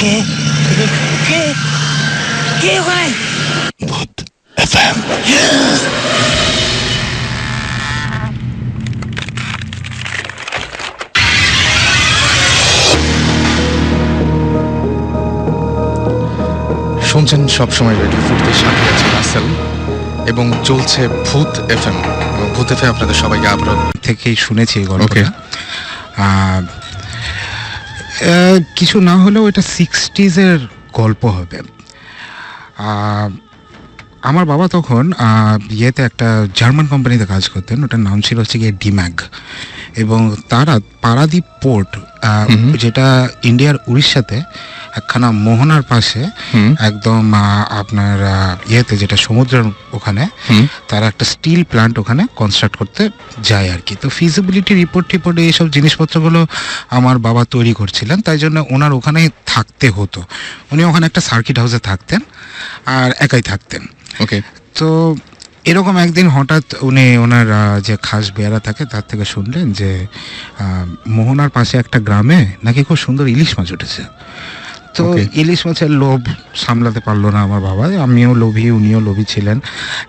কে কে কে ওখানে? ভূত এফএম। শুনছেন সবসময় রেডিও ফুটের সাথে আছে রাসেল এবং চলছে ভূত এফএম। এবং ভূত এফএম আপনাদের সবাইকে আবার থেকেই শুনেছি এই গল্পটা। কিছু না হলেও এটা 60s গল্প হবে। আমার বাবা তখন ইয়েতে একটা জার্মান কোম্পানিতে কাজ করতেন, ওটার নাম ছিল হচ্ছে গিয়ে ডিম্যাগ, এবং তারা পারাদ্বীপ পোর্ট, যেটা ইন্ডিয়ার উড়িষ্যাতে একখানা মোহনার পাশে একদম আপনার ইয়েতে যেটা সমুদ্রের ওখানে, তারা একটা স্টিল প্ল্যান্ট ওখানে কনস্ট্রাক্ট করতে যায় আর কি। তো ফিজিবিলিটি রিপোর্ট টিপোর্টে এইসব জিনিসপত্রগুলো আমার বাবা তৈরি করছিলেন, তাই জন্য ওনার ওখানে থাকতে হতো। উনি ওখানে একটা সার্কিট হাউসে থাকতেন আর একাই থাকতেন। ওকে, তো এরকম একদিন হঠাৎ উনি ওনার যে খাস বেয়ারা থাকে তার থেকে শুনলেন যে মোহনার পাশে একটা গ্রামে নাকি খুব সুন্দর ইলিশ মাছ উঠেছে। তো ইলিশ মাছের লোভ সামলাতে পারলো না আমার বাবা। আমিও লোভী, উনিও লোভী ছিলেন।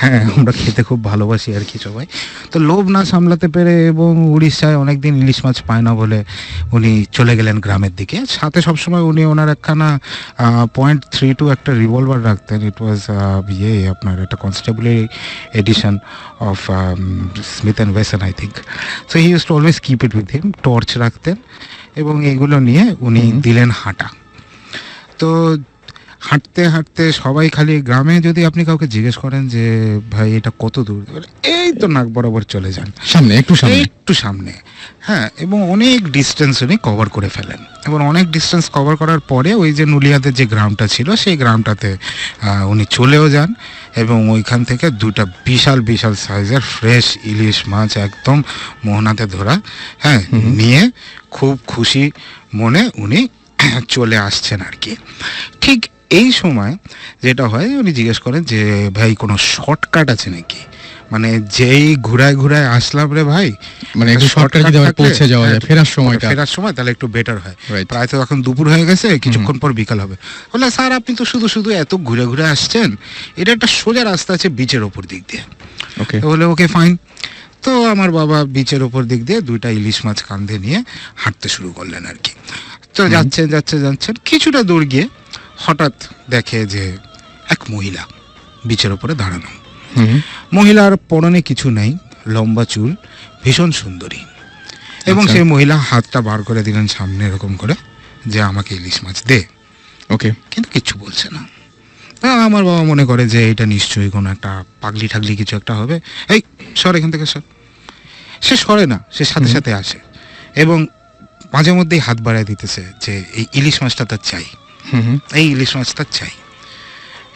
হ্যাঁ, আমরা খেতে খুব ভালোবাসি আর কি সবাই। তো লোভ না সামলাতে পেরে এবং উড়িষ্যায় অনেকদিন ইলিশ মাছ পায় না বলে উনি চলে গেলেন গ্রামের দিকে। সাথে সবসময় উনি ওনার একখানা .32 একটা রিভলভার রাখতেন। ইট ওয়াজ আপনার একটা কনস্টেবলের edition of Smith and Wesson I think. So he use to always keep it with him. Torch রাখতেন এবং এইগুলো নিয়ে উনি দিলেন হাঁটা। তো হাঁটতে হাঁটতে সবাই খালি, গ্রামে যদি আপনি কাউকে জিজ্ঞেস করেন যে ভাই এটা কত দূর, এই তো নাক বরাবর চলে যান, সামনে একটু সামনে। হ্যাঁ, এবং অনেক ডিস্টেন্স উনি কভার করে ফেলেন। এবং অনেক ডিস্টেন্স কভার করার পরে ওই যে নুলিয়াদের যে গ্রামটা ছিল সেই গ্রামটাতে উনি চলেও যান এবং ওইখান থেকে দুটা বিশাল বিশাল সাইজের ফ্রেশ ইলিশ মাছ একদম মোহনাতে ধরা, হ্যাঁ, নিয়ে খুব খুশি মনে উনি চলে আসছেন আর কি। ঠিক এই সময় যেটা হয়, উনি জিজ্ঞেস করেন যে ভাই কোনো শর্টকাট আছে নাকি, মানে যেই ঘুরায় ঘুরায় আসলাম রে ভাই, মানে শর্টকাট পৌঁছে যাওয়া যায় ফেরার সময় তাহলে একটু বেটার হয়। প্রায় তো এখন দুপুর হয়ে গেছে, কিছুক্ষণ পর বিকাল হবে। বলে স্যার আপনি তো শুধু শুধু এত ঘুরে ঘুরে আসছেন, এটা একটা সোজা রাস্তা আছে বিচের ওপর দিক দিয়ে। বলে ওকে ফাইন। তো আমার বাবা বিচের ওপর দিক দিয়ে দুইটা ইলিশ মাছ কাঁধে নিয়ে হাঁটতে শুরু করলেন আর কি। তো যাচ্ছেন কিছুটা দূর গিয়ে হঠাৎ দেখে যে এক মহিলা বিচের ওপরে দাঁড়ানো। মহিলার পরনে কিছু নেই, লম্বা চুল, ভীষণ সুন্দরী। এবং সেই মহিলা হাতটা বার করে দিলেন সামনে এরকম করে যে আমাকে ইলিশ মাছ দে। ওকে, কিন্তু কিচ্ছু বলছে না। আমার বাবা মনে করে যে এটা নিশ্চয়ই কোনো একটা পাগলি ঠাগলি কিছু একটা হবে, এই সর এখান থেকে সর। সে সরে না, সে সাথে সাথে আসে এবং মাঝে মধ্যেই হাত বাড়ায় দিতেছে যে এই ইলিশ মাছটা তার চাই, এই ইলিশ মাছটা চাই।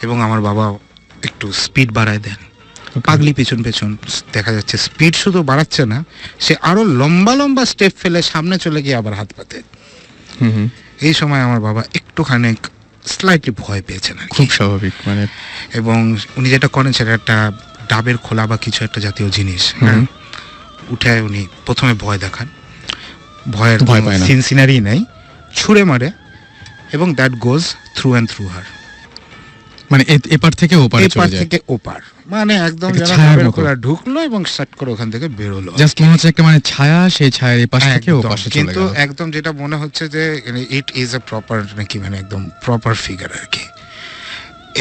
এবং আমার বাবা একটু স্পিড বাড়ায় দেন। পাগলি পেছন পেছন দেখা যাচ্ছে স্পিড শুধু বাড়াচ্ছে না, সে আরো লম্বা লম্বা স্টেপ ফেলে সামনে চলে গিয়ে আবার হাত পাতে। এই সময় আমার বাবা একটুখানি স্লাইটলি ভয় পেয়েছেন, খুব স্বাভাবিক মানে। এবং উনি যেটা করেন সেটা একটা ডাবের খোলা বা কিছু একটা জাতীয় জিনিস উঠে উনি প্রথমে ভয় দেখান। ভয়ের সিনসিনারি নেই, ছুঁড়ে মারে এবং that goes through and through her, মানে এপার থেকে ওপার, মানে একদম ঢুকলো এবং স্টার্ট করে ওখান থেকে বেরোলো। জাস্ট মনে হচ্ছে একটা মানে ছায়া, সেই ছায়ার এই পাশে থেকে ওপাশে চলে গেল। কিন্তু একদম যেটা মনে হচ্ছে যে ইট ইজ আ প্রপার, নাকি মানে একদম প্রপার ফিগার আর কি।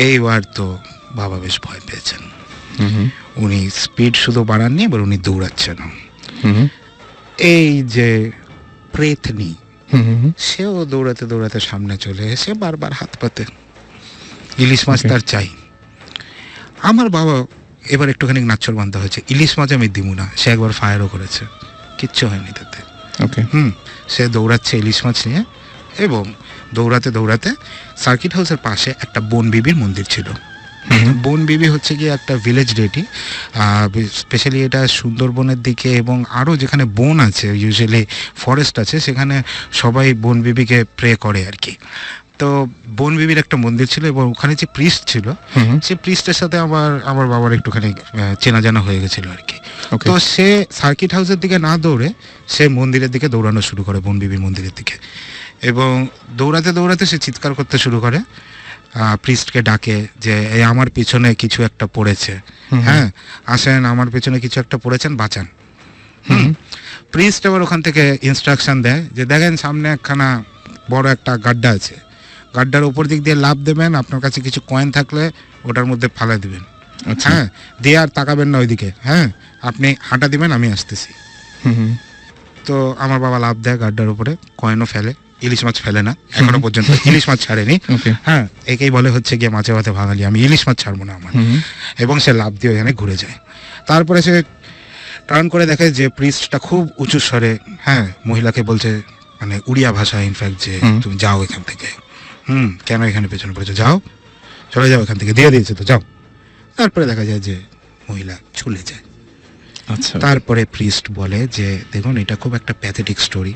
এইবার তো বাবা বেশ ভয় পেয়েছেন। উনি স্পিড শুধু বাড়াননি, এবার উনি দৌড়াচ্ছেন। এই যে প্রেতনি, সেও দৌড়াতে দৌড়াতে সামনে চলে এসে বারবার হাত পাতে, ইলিশ মাছ তার চাই। আমার বাবা এবার একটুখানি নাচ্ছর বান্ধা হয়েছে, ইলিশ মাছ আমি দিব না। সে একবার ফায়ারও করেছে, কিচ্ছু হয়নি তাতে। সে দৌড়াচ্ছে ইলিশ মাছ নিয়ে এবং দৌড়াতে দৌড়াতে সার্কিট হাউসের পাশে একটা বন বিবির মন্দির ছিল। বন বিবি হচ্ছে গিয়ে একটা ভিলেজ ডেটি, স্পেশালি এটা সুন্দরবনের দিকে এবং আরও যেখানে বন আছে, ইউজুয়ালি ফরেস্ট আছে, সেখানে সবাই বন বিবিকে প্রে করে আর কি। তো বন বিবির একটা মন্দির ছিল এবং ওখানে যে প্রিস্ট ছিল, সেই প্রিস্টের সাথে আমার বাবার একটুখানি চেনা জানা হয়ে গেছিল আর কি। তো সে সার্কিট হাউসের দিকে না দৌড়ে সে মন্দিরের দিকে দৌড়ানো শুরু করে, বন বিবির মন্দিরের দিকে। এবং দৌড়াতে দৌড়াতে সে চিৎকার করতে শুরু করে, প্রিস্টকে ডাকে যে এই আমার পিছনে কিছু একটা পড়েছে, হ্যাঁ আসেন আমার পিছনে কিছু একটা পড়েছেন, বাঁচান। প্রিস্ট আবার ওখান থেকে ইনস্ট্রাকশন দেয় যে দেখেন সামনে একখানা বড় একটা গাড্ডা আছে, গাড্ডার উপর দিক দিয়ে লাফ দেবেন, আপনার কাছে কিছু কয়েন থাকলে ওটার মধ্যে ফালা দিবেন, হ্যাঁ দিয়ে আর তাকাবেন না ওইদিকে, হ্যাঁ আপনি হাঁটা দিবেন, আমি আসতেছি। তো আমার বাবা লাফ দেয় গাড্ডার উপরে, কয়েনও ফেলে, ইলিশ মাছ ফেলে না এখনো পর্যন্ত, ইলিশ মাছ ছাড়েনি, হ্যাঁ একেই বলে হচ্ছে গিয়ে মাছে ভাতে ভাঙালি, আমি ইলিশ মাছ ছাড়বো না আমার। এবং সে লাফ দিয়ে ওখানে ঘুরে যায়। তারপরে সে টার্ন করে দেখে যে প্রিস্টটা খুব উঁচু স্বরে, হ্যাঁ মহিলাকে বলছে, মানে উড়িয়া ভাষা ইনফ্যাক্ট, যে তুমি যাও এখান থেকে, কেন এখানে পেছনে পড়েছো, যাও চলে যাও এখান থেকে, দিয়ে দিয়েছে তো যাও। তারপরে দেখা যায় যে মহিলা চলে যায়। আচ্ছা, তারপরে প্রিস্ট বলে যে দেখুন এটা খুব একটা প্যাথেটিক স্টোরি,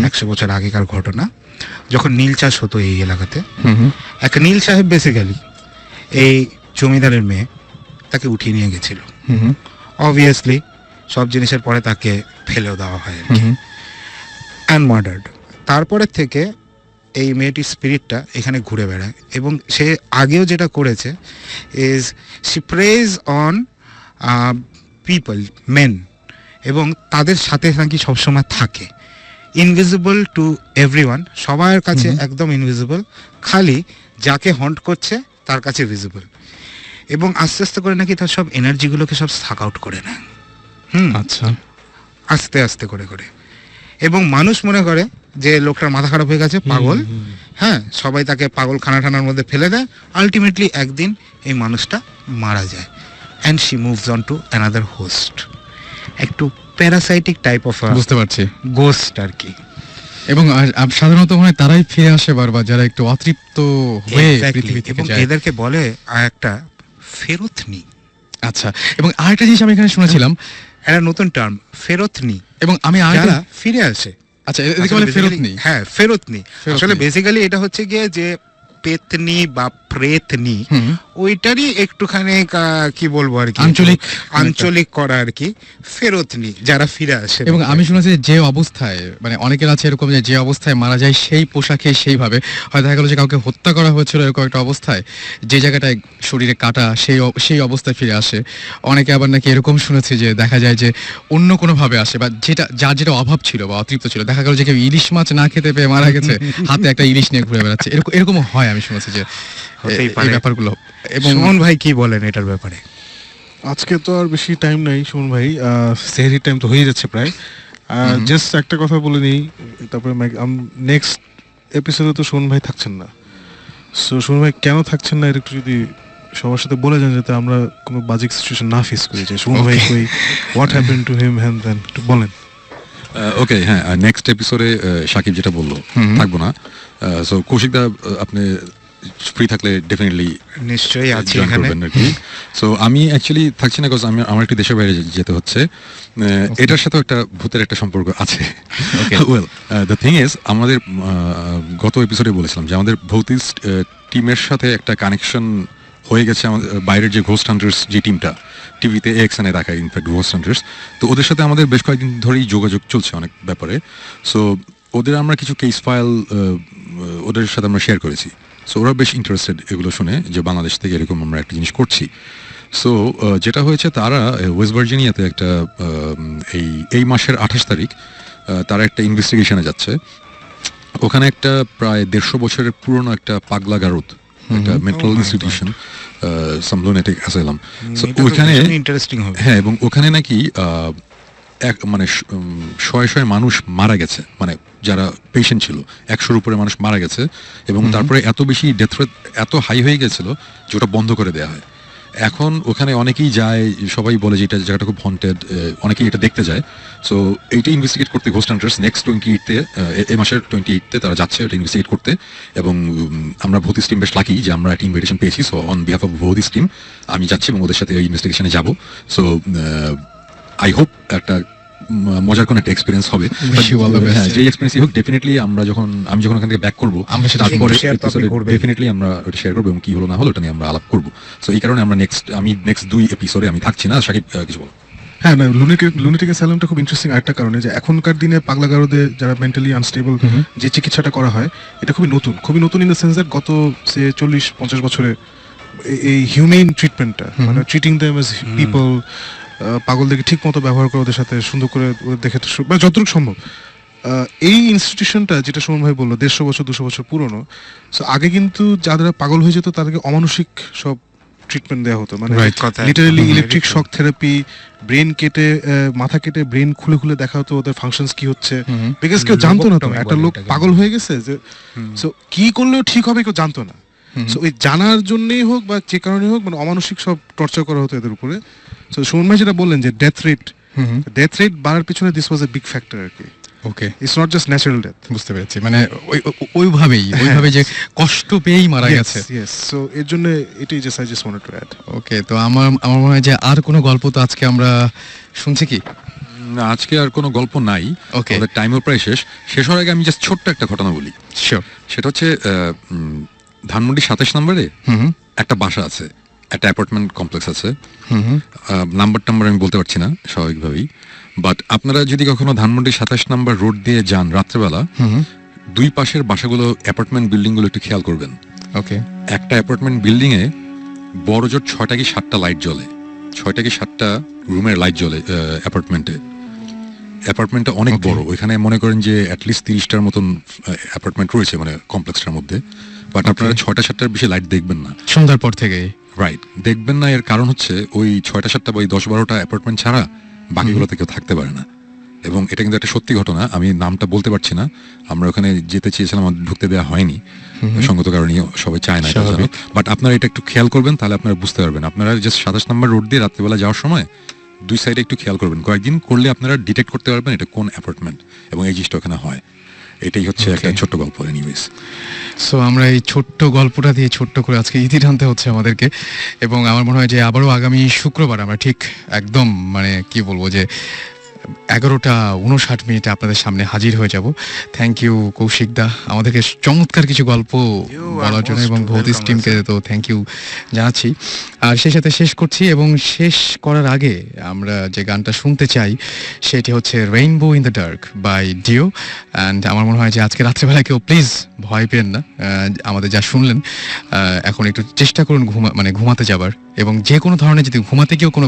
100 বছর আগেকার ঘটনা, যখন নীল চাষ হতো এই এলাকাতে, একটা নীল সাহেব বেসিক্যালি এই জমিদারের মেয়ে তাকে উঠিয়ে নিয়ে গেছিল, অবভিয়াসলি সব জিনিসের পরে তাকে ফেলেও দেওয়া হয় আর কি, অ্যান্ড মার্ডার্ড। তারপরে থেকে এই মেয়েটির স্পিরিটটা এখানে ঘুরে বেড়ায়, এবং সে আগেও যেটা করেছে is she preys on people, men, এবং তাদের সাথে নাকি সবসময় থাকে, ইনভিজিবল টু এভরিওয়ান, সবার কাছে একদম ইনভিজিবল, খালি যাকে হন্ট করছে তার কাছে ভিজিবল, এবং আস্তে আস্তে করে নাকি তার সব এনার্জিগুলোকে সব সাক আউট করে নেয়, আচ্ছা, আস্তে আস্তে করে করে, এবং মানুষ মনে করে যে লোকটার মাথা খারাপ হয়ে গেছে, পাগল, হ্যাঁ সবাই তাকে পাগল খানার মধ্যে ফেলে দেয়, আলটিমেটলি একদিন এই মানুষটা মারা যায়, and she moves on to another host, একটু প্যারাসাইটিক টাইপ অফ বুঝতে পারছি, গোস্ট আর কি। এবং সাধারণত মনে হয় তারাই ফিরে আসে বারবার, যারা একটু অতৃপ্ত হয়ে পৃথিবী থেকে এবং যায়। এদেরকে বলে একটা ফেরতনি। আচ্ছা, এবং আরেকটা জিনিস আমি এখানে শুনেছিলাম, একটা নতুন টার্ম ফেরতনি, এবং আমি যারা ফিরে আসে। আচ্ছা, এদিকে বলে ফেরতনি। হ্যাঁ ফেরতনি, আসলে বেসিক্যালি এটা হচ্ছে গিয়ে যে পেতনি বা প্রেতনি, ওইটারই একটুখানি কি বলবো আর কি, আঞ্চলিক করা আর কি, ফেরতনি যারা ফিরে আসে। এবং আমি শুনেছি যে অবস্থায়, মানে অনেকের আছে এরকম যে অবস্থায় মারা যায় সেই পোশাকে সেইভাবে, হয় দেখা গেল যে কাউকে হত্যা করা হয়েছিল এরকম একটা অবস্থায়, যে জায়গাটায় শরীরে কাটা সেই অবস্থায় ফিরে আসে। অনেকে আবার নাকি এরকম শুনেছি যে দেখা যায় যে অন্য কোনো ভাবে আসে, বা যার যেটা অভাব ছিল বা অতৃপ্ত ছিল, দেখা গেল যে কেউ ইলিশ মাছ না খেতে পেয়ে মারা গেছে, হাতে একটা ইলিশ নিয়ে ঘুরে বেড়াচ্ছে, এরকম হয় আমি শুনেছি যে এই ব্যাপারগুলো। এবং সুমন ভাই কি বলেন এটার ব্যাপারে? আজকে তো আর বেশি টাইম নাই সুমন ভাই, সেহরির টাইম তো হয়ে যাচ্ছে প্রায়, জাস্ট একটা কথা বলে নিই, তারপরে নেক্সট এপিসোডে তো সুমন ভাই থাকছেন না, সো সুমন ভাই কেন থাকছেন না, এটা একটু যদি সবার সাথে বলে যান, যাতে আমরা কোনো বাজিক সিচুয়েশন না ফেস করি, যে সুমন ভাই কই, হোয়াট হ্যাপেন টু হিম, হ্যান্ড দেন একটু বলেন। ওকে, হ্যাঁ নেক্সট এপিসোডে সাকিব যেটা বললো থাকবো না, সো কৌশিকদা আপনি ফ্রি থাকলে ডেফিনেটলি নিশ্চয়ই আছি জয়েন এখানে। করবেন আর কি। সো আমি অ্যাকচুয়ালি থাকছি না, বিকজ আমার একটু দেশের বাইরে যেতে হচ্ছে, এটার সাথেও একটা ভূতের একটা সম্পর্ক আছে। ওয়েল দ্য থিং ইজ, আমাদের গত এপিসোডে বলেছিলাম যে আমাদের ভৌতিক টিমের সাথে একটা কানেকশন হয়ে গেছে, আমাদের বাইরের যে ঘোস্ট হান্টার্স যে টিমটা টিভিতে এক্সএনে দেখায়, ইনফ্যাক্ট ঘোস্ট হান্টার্স, তো ওদের সাথে আমাদের বেশ কয়েকদিন ধরেই যোগাযোগ চলছে অনেক ব্যাপারে। সো ওদের আমরা কিছু কেস ফাইল ওদের সাথে আমরা শেয়ার করেছি, সো ওরা বেশ ইন্টারেস্টেড এগুলো শুনে যে বাংলাদেশ থেকে এরকম আমরা একটা জিনিস করছি। সো যেটা হয়েছে, তারা ওয়েস্ট ভার্জিনিয়াতে একটা এই মাসের 28 তারিখ তারা একটা ইনভেস্টিগেশনে যাচ্ছে। ওখানে একটা প্রায় 150 বছরের পুরনো একটা পাগলা গারদ, একটা মেন্টাল ইনস্টিটিউশন, সাম লুনেটিক অ্যাসাইলাম। সো ওইখানে ইন্টারেস্টিং হবে। হ্যাঁ, এবং ওখানে নাকি মানে শয়ে মানুষ মারা গেছে, মানে যারা পেশেন্ট ছিল 100-র উপরে মানুষ মারা গেছে, এবং তারপরে এত বেশি ডেথ রেট এত হাই হয়ে গেছিল যে ওটা বন্ধ করে দেওয়া হয়। এখন ওখানে অনেকেই যায়, সবাই বলে যে এটা জায়গাটা খুব হন্টেড, অনেকেই এটা দেখতে যায়। সো এইটা ইনভেস্টিগেট করতে ঘোস্ট হান্টার্স নেক্সট 28-তে, এই মাসের 28-তে তারা যাচ্ছে এটা ইনভেস্টিগেট করতে। এবং আমরা ভৌতিক টিম বেশ লাকি যে আমরা একটা ইনভিটেশন পেয়েছি। সো অন বিহাফ অফ ভৌতিক টিম আমি যাচ্ছি এবং ওদের সাথে ইনভেস্টিগেশনে যাব। সো আই হোপ একটা মজার কোন একটা এক্সপেরিয়েন্স হবে। যে এক্সপেরিয়েন্স হোক, ডেফিনেটলি আমি যখন ওখান থেকে ব্যাক করবো, তারপরে ডেফিনেটলি আমরা ওটা শেয়ার করবো, এবং কি হলো না হলো ওটা নিয়ে আমরা আলাপ করবো। সো এই কারণে আমি নেক্সট 2 এপিসোডে আমি থাকছি না। সাকিব কিছু বলো? হ্যাঁ না, লুনেটিক অ্যাসাইলামটা খুব ইন্টারেস্টিং আরেকটা কারণে, যে এখনকার দিনে পাগলাগারদে যারা মেন্টালি আনস্টেবল যে চিকিৎসাটা করা হয় এটা খুবই নতুন ইন দ্য সেন্স দ্যাট গত সে 40-50 বছরে এই হিউম্যান ট্রিটমেন্টটা, মানে ট্রিটিং দেম অ্যাজ পিপল, পাগলদেরকে ঠিক মতো ব্যবহার করে ওদের সাথে সুন্দর করে ওদের দেখে বা যতটুকু সম্ভব, এই ইনস্টিটিউশনটা যেটা সুমন ভাই বললো 150 বছর 200 বছর পুরনো। সো আগে কিন্তু যারা পাগল হয়ে যেত তাদেরকে অমানসিক সব ট্রিটমেন্ট দেওয়া হতো, মানে literally electric shock therapy, brain কেটে মাথা কেটে ব্রেন খুলে খুলে দেখা হতো ওদের ফাংশনস কি হচ্ছে, বিকজ কেউ জানতো না তো একটা লোক পাগল হয়ে গেছে যে, সো কি করলেও ঠিক হবে কেউ জানতো না। সো ওই জানার জন্যই হোক বা যে কারণে হোক, মানে অমানসিক সব টর্চার করা হতো এদের উপরে। সো সুমন ভাই যেটা বললেন যে ডেথ রেট বাড়ার পিছনে this was a big factor আর কি। Okay, it's not just natural death. বুঝতে পেরেছি, মানে ওইভাবেই যে কষ্ট পেয়েই মারা গেছে। ইয়েস, সো এর জন্য এটাই just I just wanted to add. Okay, তো আমার মনে হয় যে আর কোনো গল্প তো আজকে আমরা শুনছি কি? না, আজকে আর কোনো গল্প নাই, Okay. আমাদের টাইমও প্রায় শেষ হওয়ার আগে আমি জাস্ট ছোট্ট একটা ঘটনা বলি। শিওর। সেটা হচ্ছে ধানমন্ডি 27 নম্বরে একটা বাসা আছে, একটা অ্যাপার্টমেন্ট কমপ্লেক্স আছে। নাম্বার আমি বলতে পারছি না স্বাভাবিকভাবেই, বাট আপনারা যদি কখনো ধানমন্ডি 27 নম্বর রোড দিয়ে যান রাত্রেবেলা, দুই পাশের বাসাগুলো অ্যাপার্টমেন্ট বিল্ডিং গুলো একটু খেয়াল করবেন। ওকে, একটা অ্যাপার্টমেন্ট বিল্ডিং এ বড় জোর 6টা কি 7টা লাইট জ্বলে, 6টা কি 7টা রুমের লাইট জ্বলে অ্যাপার্টমেন্টটা অনেক বড়, ওইখানে মনে করেন যে অ্যাটলিস্ট 30টার মতন অ্যাপার্টমেন্ট রয়েছে মানে কমপ্লেক্সটার মধ্যে, বাট আপনারা 6টা-7টার বেশি লাইট দেখবেন না সন্ধ্যার পর থেকে। রাইট, দেখবেন না। এর কারণ হচ্ছে ওই 6টা-7টা বা 10-12টা অ্যাপার্টমেন্ট ছাড়া বাকিগুলোতে কেউ থাকতে পারে না। এবং এটা কিন্তু একটা সত্যি ঘটনা, আমি নামটা বলতে পারছি না, আমরা ওখানে যেতে চেয়েছিলাম, আমাদের ঢুকতে দেওয়া হয়নি সঙ্গত কারণে, সবাই চায় না, বাট আপনারা এটা একটু খেয়াল করবেন, তাহলে আপনারা বুঝতে পারবেন। আপনারা জাস্ট 27 নম্বর রোড দিয়ে রাত্রিবেলা যাওয়ার সময় দুই সাইডে একটু খেয়াল করবেন, কয়েকদিন করলে আপনারা ডিটেক্ট করতে পারবেন এটা কোন অ্যাপার্টমেন্ট, এবং এই জিনিসটা ওখানে হয়। এটাই হচ্ছে একটা ছোট্ট গল্প। এনিওয়েজ, সো আমরা এই ছোট্ট গল্পটা দিয়ে ছোট্ট করে আজকে ইতি টানতে হচ্ছে আমাদেরকে, এবং আমার মনে হয় যে আবারও আগামী শুক্রবার আমরা ঠিক একদম মানে কি বলবো যে 11:59 আপনাদের সামনে হাজির হয়ে যাব। থ্যাংক ইউ কৌশিক দা আমাদেরকে চমৎকার কিছু গল্প বলার জন্য, এবং ভৌতিস টিমকে তো থ্যাংক ইউ জানাচ্ছি। আর সেই সাথে শেষ করছি, এবং শেষ করার আগে আমরা যে গানটা শুনতে চাই সেটি হচ্ছে rainbow in the dark by Dio. And আমার মনে হয় যে আজকে রাত্রেবেলা কেউ প্লিজ ভয় পেন না, আমাদের যা শুনলেন এখন একটু চেষ্টা করুন ঘুমাতে যাবার, এবং যে কোনো ধরনের যদি ঘুমাতে গিয়েও কোনো